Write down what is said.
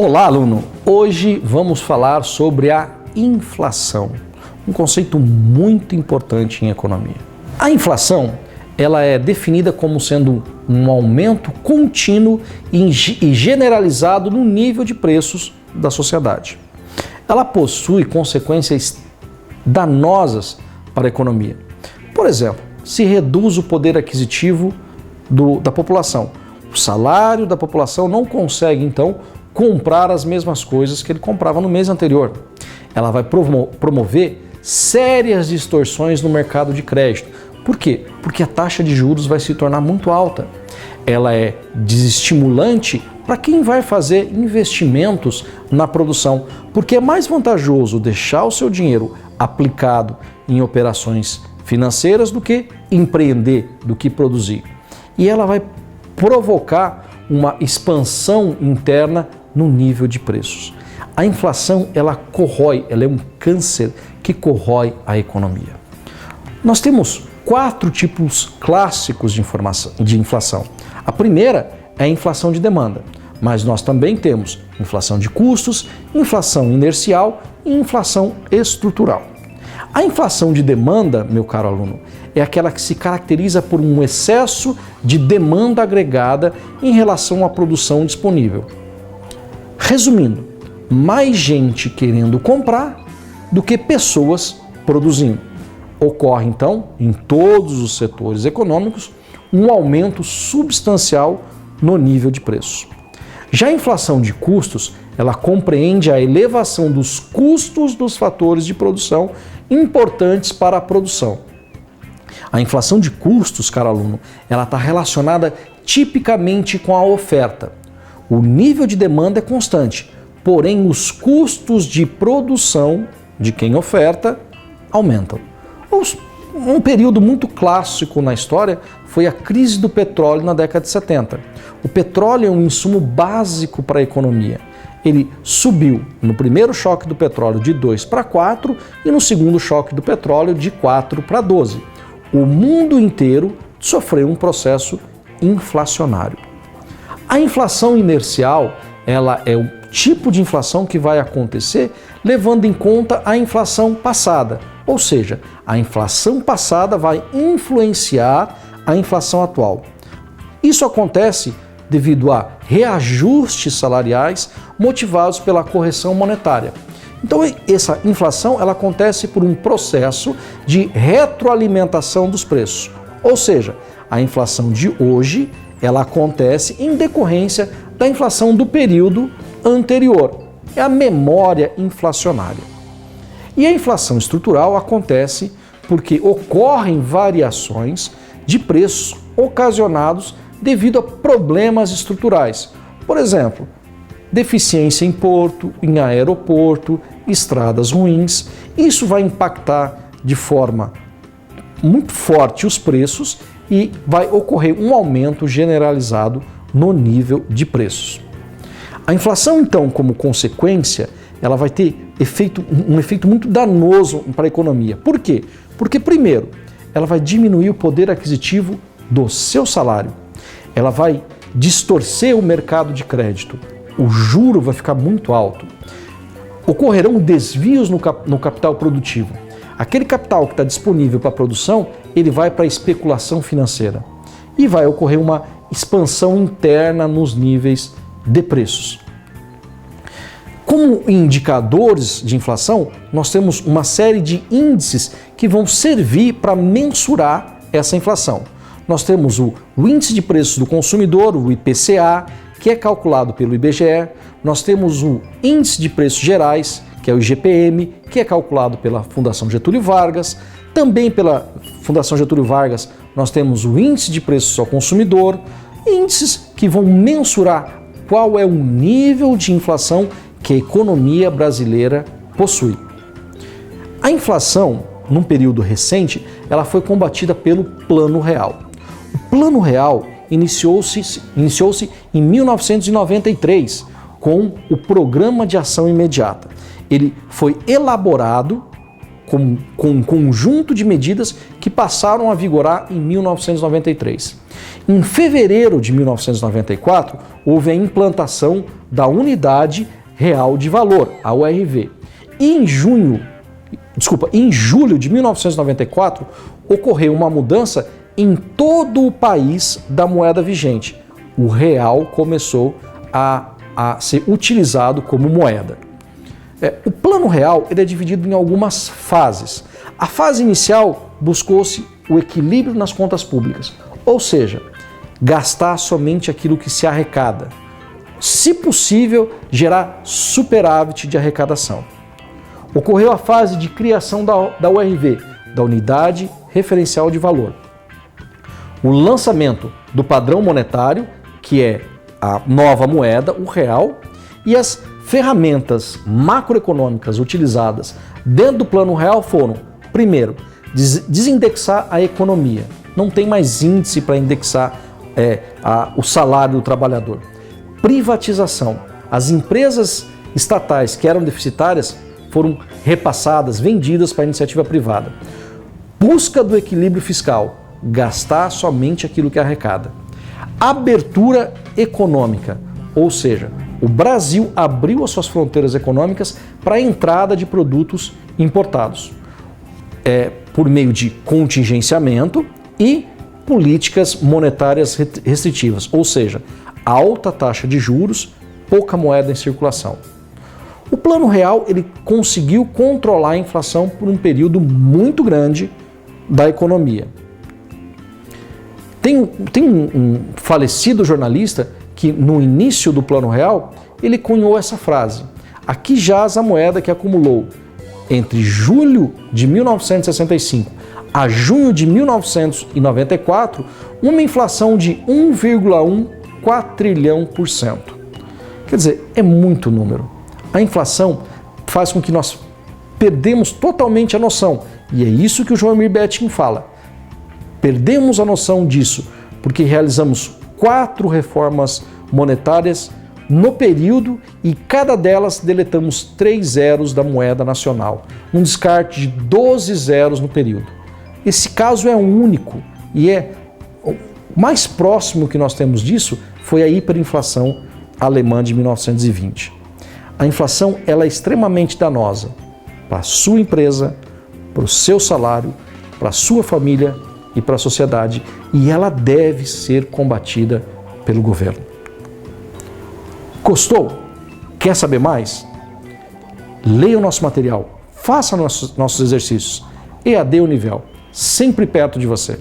Olá, aluno! Hoje vamos falar sobre a inflação, um conceito muito importante em economia. A inflação, ela é definida como sendo um aumento contínuo e generalizado no nível de preços da sociedade. Ela possui consequências danosas para a economia. Por exemplo, se reduz o poder aquisitivo da população. O salário da população não consegue, então, comprar as mesmas coisas que ele comprava no mês anterior. Ela vai promover sérias distorções no mercado de crédito. Por quê? Porque a taxa de juros vai se tornar muito alta. Ela é desestimulante para quem vai fazer investimentos na produção, porque é mais vantajoso deixar o seu dinheiro aplicado em operações financeiras do que empreender, do que produzir. E ela vai provocar uma expansão interna no nível de preços. A inflação, ela corrói, ela é um câncer que corrói a economia. Nós temos 4 tipos clássicos de inflação. A primeira é a inflação de demanda, mas nós também temos inflação de custos, inflação inercial e inflação estrutural. A inflação de demanda, meu caro aluno, é aquela que se caracteriza por um excesso de demanda agregada em relação à produção disponível. Resumindo, mais gente querendo comprar do que pessoas produzindo. Ocorre, então, em todos os setores econômicos, um aumento substancial no nível de preços. Já a inflação de custos, ela compreende a elevação dos custos dos fatores de produção importantes para a produção. A inflação de custos, caro aluno, ela está relacionada tipicamente com a oferta. O nível de demanda é constante, porém os custos de produção de quem oferta aumentam. Um período muito clássico na história foi a crise do petróleo na década de 70. O petróleo é um insumo básico para a economia. Ele subiu no primeiro choque do petróleo de 2 para 4 e no segundo choque do petróleo de 4 para 12. O mundo inteiro sofreu um processo inflacionário. A inflação inercial, ela é o tipo de inflação que vai acontecer levando em conta a inflação passada. Ou seja, a inflação passada vai influenciar a inflação atual. Isso acontece devido a reajustes salariais motivados pela correção monetária. Então, essa inflação ela acontece por um processo de retroalimentação dos preços. Ou seja, a inflação de hoje ela acontece em decorrência da inflação do período anterior. É a memória inflacionária. E a inflação estrutural acontece porque ocorrem variações de preços ocasionados devido a problemas estruturais. Por exemplo, deficiência em porto, em aeroporto, estradas ruins. Isso vai impactar de forma muito forte os preços e vai ocorrer um aumento generalizado no nível de preços. A inflação, então, como consequência, ela vai ter um efeito muito danoso para a economia. Por quê? Porque, primeiro, ela vai diminuir o poder aquisitivo do seu salário. Ela vai distorcer o mercado de crédito. O juro vai ficar muito alto. Ocorrerão desvios no capital produtivo. Aquele capital que está disponível para a produção, ele vai para a especulação financeira. E vai ocorrer uma expansão interna nos níveis de preços. Como indicadores de inflação, nós temos uma série de índices que vão servir para mensurar essa inflação. Nós temos o Índice de Preços do Consumidor, o IPCA, que é calculado pelo IBGE. Nós temos o Índice de Preços Gerais, que é o IGPM, que é calculado pela Fundação Getúlio Vargas. Também pela Fundação Getúlio Vargas, nós temos o Índice de Preços ao Consumidor, índices que vão mensurar qual é o nível de inflação que a economia brasileira possui. A inflação, num período recente, ela foi combatida pelo Plano Real. O Plano Real iniciou-se em 1993 com o Programa de Ação Imediata. Ele foi elaborado com um conjunto de medidas que passaram a vigorar em 1993. Em fevereiro de 1994, houve a implantação da Unidade Real de Valor, a URV. E em julho de 1994, ocorreu uma mudança em todo o país da moeda vigente. O real começou a ser utilizado como moeda. O Plano Real ele é dividido em algumas fases. A fase inicial buscou-se o equilíbrio nas contas públicas, ou seja, gastar somente aquilo que se arrecada. Se possível, gerar superávit de arrecadação. Ocorreu a fase de criação da URV, da Unidade Referencial de Valor. O lançamento do padrão monetário, que é a nova moeda, o real, e as ferramentas macroeconômicas utilizadas dentro do Plano Real foram, primeiro, desindexar a economia. Não tem mais índice para indexar o salário do trabalhador. Privatização. As empresas estatais que eram deficitárias foram repassadas, vendidas para a iniciativa privada. Busca do equilíbrio fiscal. Gastar somente aquilo que arrecada. Abertura econômica, ou seja, o Brasil abriu as suas fronteiras econômicas para a entrada de produtos importados, por meio de contingenciamento e políticas monetárias restritivas, ou seja, alta taxa de juros, pouca moeda em circulação. O Plano Real ele conseguiu controlar a inflação por um período muito grande da economia. Tem um falecido jornalista que, no início do Plano Real, ele cunhou essa frase: aqui jaz a moeda que acumulou, entre julho de 1965 a junho de 1994, uma inflação de 1,1 quatrilhão%. Quer dizer, é muito número. A inflação faz com que nós perdemos totalmente a noção. E é isso que o Joemir Betting fala. Perdemos a noção disso porque realizamos 4 reformas monetárias no período e cada delas deletamos 3 zeros da moeda nacional. Um descarte de 12 zeros no período. Esse caso é único e o mais próximo que nós temos disso foi a hiperinflação alemã de 1920. A inflação ela é extremamente danosa para a sua empresa, para o seu salário, para a sua família e para a sociedade, e ela deve ser combatida pelo governo. Gostou? Quer saber mais? Leia o nosso material, faça nossos exercícios. EAD Univel, sempre perto de você.